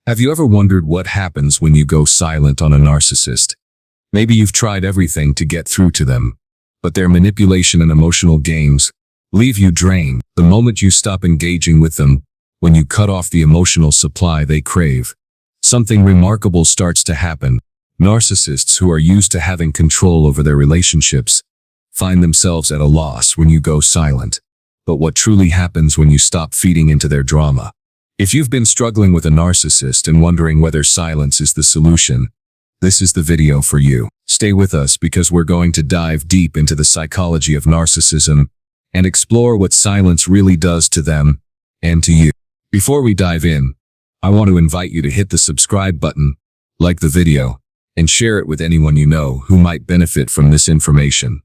Have you ever wondered what happens when you go silent on a narcissist? Maybe you've tried everything to get through to them, but their manipulation and emotional games leave you drained. The moment you stop engaging with them, when you cut off the emotional supply they crave, something remarkable starts to happen. Narcissists who are used to having control over their relationships find themselves at a loss when you go silent. But what truly happens when you stop feeding into their drama? If you've been struggling with a narcissist and wondering whether silence is the solution, this is the video for you. Stay with us because we're going to dive deep into the psychology of narcissism and explore what silence really does to them and to you. Before we dive in, I want to invite you to hit the subscribe button, like the video, and share it with anyone you know who might benefit from this information.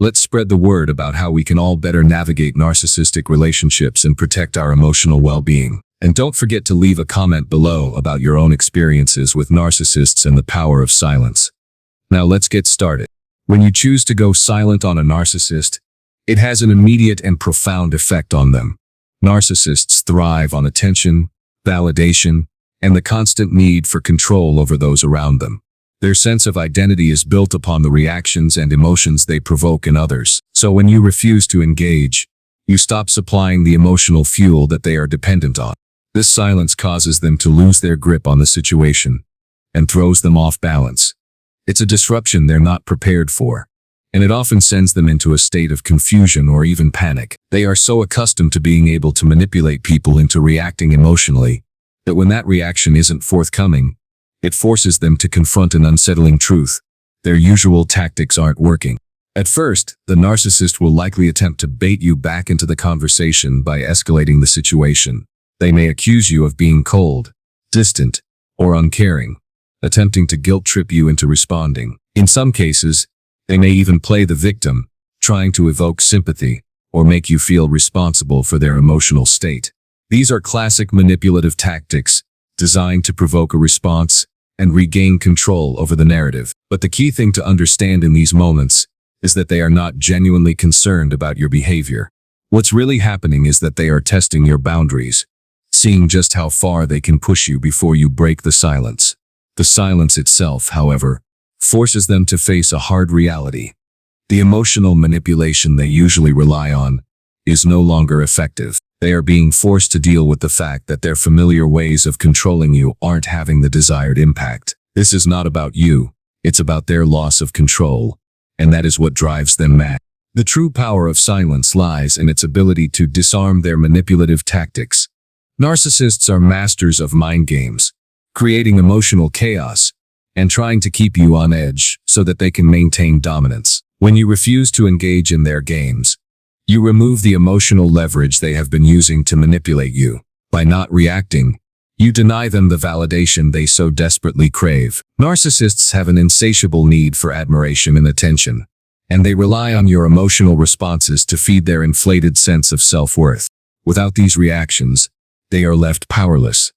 Let's spread the word about how we can all better navigate narcissistic relationships and protect our emotional well-being. And don't forget to leave a comment below about your own experiences with narcissists and the power of silence. Now let's get started. When you choose to go silent on a narcissist, it has an immediate and profound effect on them. Narcissists thrive on attention, validation, and the constant need for control over those around them. Their sense of identity is built upon the reactions and emotions they provoke in others. So when you refuse to engage, you stop supplying the emotional fuel that they are dependent on. This silence causes them to lose their grip on the situation and throws them off balance. It's a disruption they're not prepared for, and it often sends them into a state of confusion or even panic. They are so accustomed to being able to manipulate people into reacting emotionally that when that reaction isn't forthcoming, it forces them to confront an unsettling truth. Their usual tactics aren't working. At first, the narcissist will likely attempt to bait you back into the conversation by escalating the situation. They may accuse you of being cold, distant, or uncaring, attempting to guilt-trip you into responding. In some cases, they may even play the victim, trying to evoke sympathy or make you feel responsible for their emotional state. These are classic manipulative tactics designed to provoke a response and regain control over the narrative. But the key thing to understand in these moments is that they are not genuinely concerned about your behavior. What's really happening is that they are testing your boundaries, seeing just how far they can push you before you break the silence. The silence itself, however, forces them to face a hard reality. The emotional manipulation they usually rely on is no longer effective. They are being forced to deal with the fact that their familiar ways of controlling you aren't having the desired impact. This is not about you, it's about their loss of control, and that is what drives them mad. The true power of silence lies in its ability to disarm their manipulative tactics. Narcissists are masters of mind games, creating emotional chaos and trying to keep you on edge so that they can maintain dominance. When you refuse to engage in their games, you remove the emotional leverage they have been using to manipulate you. By not reacting, you deny them the validation they so desperately crave. Narcissists have an insatiable need for admiration and attention, and they rely on your emotional responses to feed their inflated sense of self-worth. Without these reactions, they are left powerless.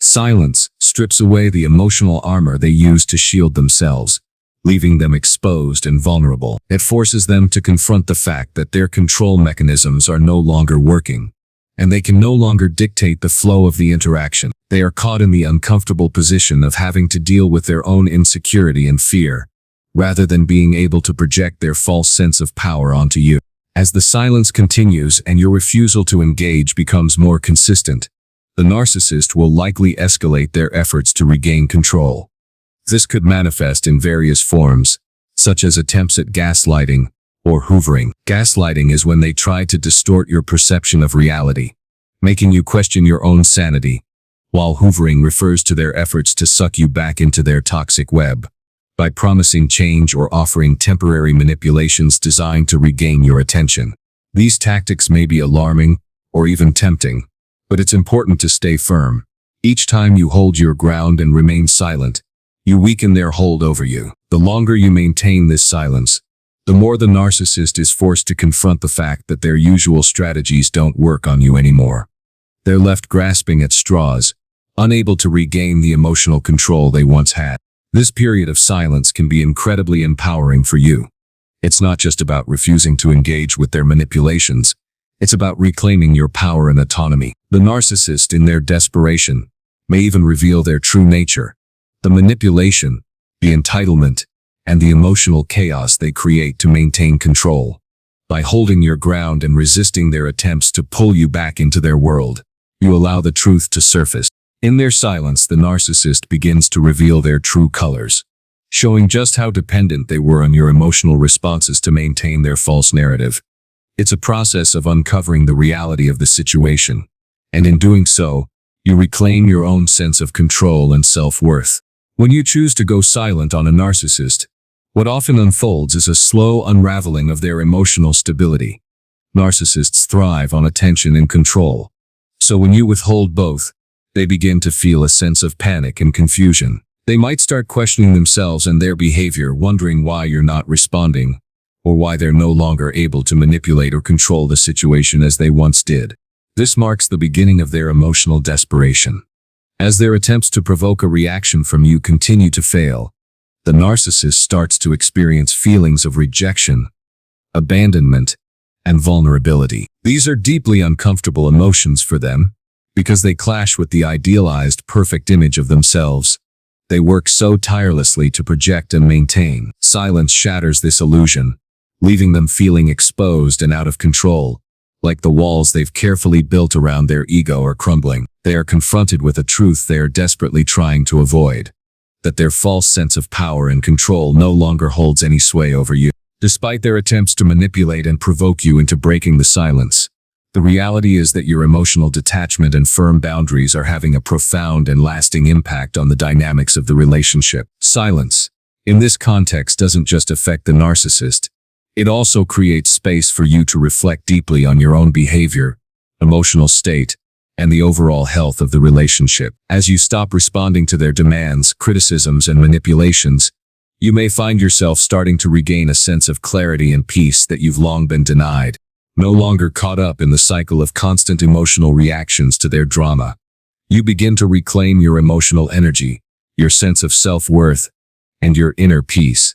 Silence strips away the emotional armor they use to shield themselves, leaving them exposed and vulnerable. It forces them to confront the fact that their control mechanisms are no longer working, and they can no longer dictate the flow of the interaction. They are caught in the uncomfortable position of having to deal with their own insecurity and fear, rather than being able to project their false sense of power onto you. As the silence continues and your refusal to engage becomes more consistent, the narcissist will likely escalate their efforts to regain control. This could manifest in various forms, such as attempts at gaslighting or hoovering. Gaslighting is when they try to distort your perception of reality, making you question your own sanity, while hoovering refers to their efforts to suck you back into their toxic web by promising change or offering temporary manipulations designed to regain your attention. These tactics may be alarming or even tempting, but it's important to stay firm. Each time you hold your ground and remain silent, you weaken their hold over you. The longer you maintain this silence, the more the narcissist is forced to confront the fact that their usual strategies don't work on you anymore. They're left grasping at straws, unable to regain the emotional control they once had. This period of silence can be incredibly empowering for you. It's not just about refusing to engage with their manipulations. It's about reclaiming your power and autonomy. The narcissist, in their desperation, may even reveal their true nature. The manipulation, the entitlement, and the emotional chaos they create to maintain control. By holding your ground and resisting their attempts to pull you back into their world, you allow the truth to surface. In their silence, the narcissist begins to reveal their true colors, showing just how dependent they were on your emotional responses to maintain their false narrative. It's a process of uncovering the reality of the situation, and in doing so, you reclaim your own sense of control and self-worth. When you choose to go silent on a narcissist, what often unfolds is a slow unraveling of their emotional stability. Narcissists thrive on attention and control, so when you withhold both, they begin to feel a sense of panic and confusion. They might start questioning themselves and their behavior, wondering why you're not responding, or why they're no longer able to manipulate or control the situation as they once did. This marks the beginning of their emotional desperation. As their attempts to provoke a reaction from you continue to fail, the narcissist starts to experience feelings of rejection, abandonment, and vulnerability. These are deeply uncomfortable emotions for them, because they clash with the idealized perfect image of themselves they work so tirelessly to project and maintain. Silence shatters this illusion, leaving them feeling exposed and out of control, like the walls they've carefully built around their ego are crumbling. They are confronted with a truth they are desperately trying to avoid, that their false sense of power and control no longer holds any sway over you. Despite their attempts to manipulate and provoke you into breaking the silence, the reality is that your emotional detachment and firm boundaries are having a profound and lasting impact on the dynamics of the relationship. Silence, in this context, doesn't just affect the narcissist. It also creates space for you to reflect deeply on your own behavior, emotional state, and the overall health of the relationship. As you stop responding to their demands, criticisms, and manipulations, you may find yourself starting to regain a sense of clarity and peace that you've long been denied. No longer caught up in the cycle of constant emotional reactions to their drama, you begin to reclaim your emotional energy, your sense of self-worth, and your inner peace.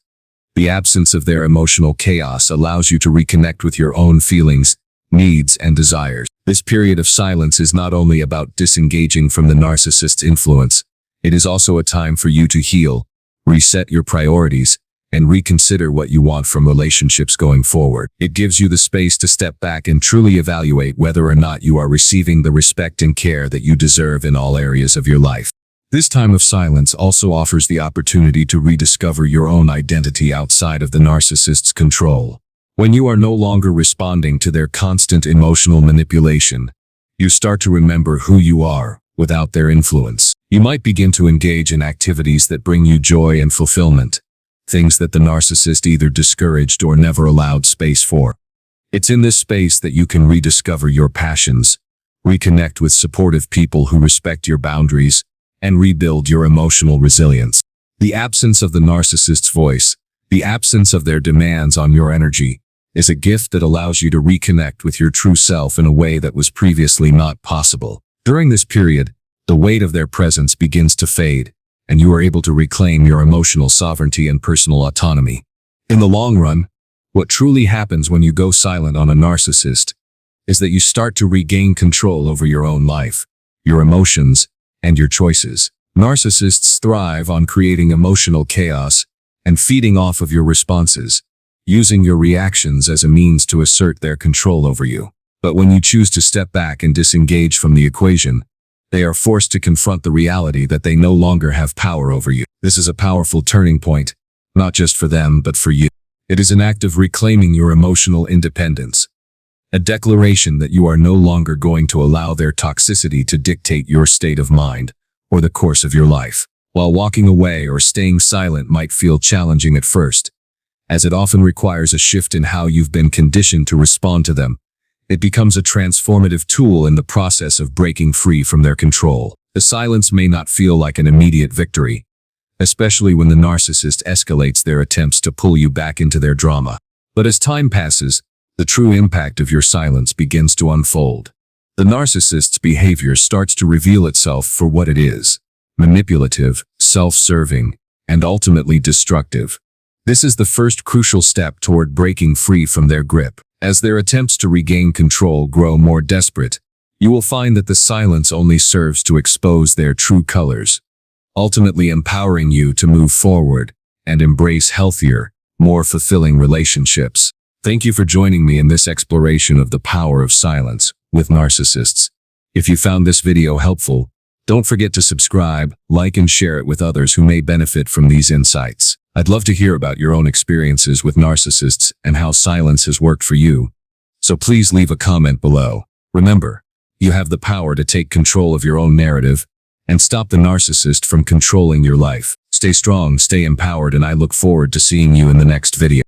The absence of their emotional chaos allows you to reconnect with your own feelings, needs, and desires. This period of silence is not only about disengaging from the narcissist's influence, it is also a time for you to heal, reset your priorities, and reconsider what you want from relationships going forward. It gives you the space to step back and truly evaluate whether or not you are receiving the respect and care that you deserve in all areas of your life. This time of silence also offers the opportunity to rediscover your own identity outside of the narcissist's control. When you are no longer responding to their constant emotional manipulation, you start to remember who you are without their influence. You might begin to engage in activities that bring you joy and fulfillment, things that the narcissist either discouraged or never allowed space for. It's in this space that you can rediscover your passions, reconnect with supportive people who respect your boundaries, and rebuild your emotional resilience. The absence of the narcissist's voice, the absence of their demands on your energy, is a gift that allows you to reconnect with your true self in a way that was previously not possible. During this period, the weight of their presence begins to fade, and you are able to reclaim your emotional sovereignty and personal autonomy. In the long run, what truly happens when you go silent on a narcissist is that you start to regain control over your own life, your emotions, and your choices. Narcissists thrive on creating emotional chaos and feeding off of your responses, using your reactions as a means to assert their control over you. But when you choose to step back and disengage from the equation, they are forced to confront the reality that they no longer have power over you. This is a powerful turning point, not just for them, but for you. It is an act of reclaiming your emotional independence, a declaration that you are no longer going to allow their toxicity to dictate your state of mind or the course of your life. While walking away or staying silent might feel challenging at first, as it often requires a shift in how you've been conditioned to respond to them, it becomes a transformative tool in the process of breaking free from their control. The silence may not feel like an immediate victory, especially when the narcissist escalates their attempts to pull you back into their drama. But as time passes, the true impact of your silence begins to unfold. The narcissist's behavior starts to reveal itself for what it is: manipulative, self-serving, and ultimately destructive. This is the first crucial step toward breaking free from their grip. As their attempts to regain control grow more desperate, you will find that the silence only serves to expose their true colors, ultimately empowering you to move forward and embrace healthier, more fulfilling relationships. Thank you for joining me in this exploration of the power of silence with narcissists. If you found this video helpful, don't forget to subscribe, like, and share it with others who may benefit from these insights. I'd love to hear about your own experiences with narcissists and how silence has worked for you. So please leave a comment below. Remember, you have the power to take control of your own narrative and stop the narcissist from controlling your life. Stay strong, stay empowered, and I look forward to seeing you in the next video.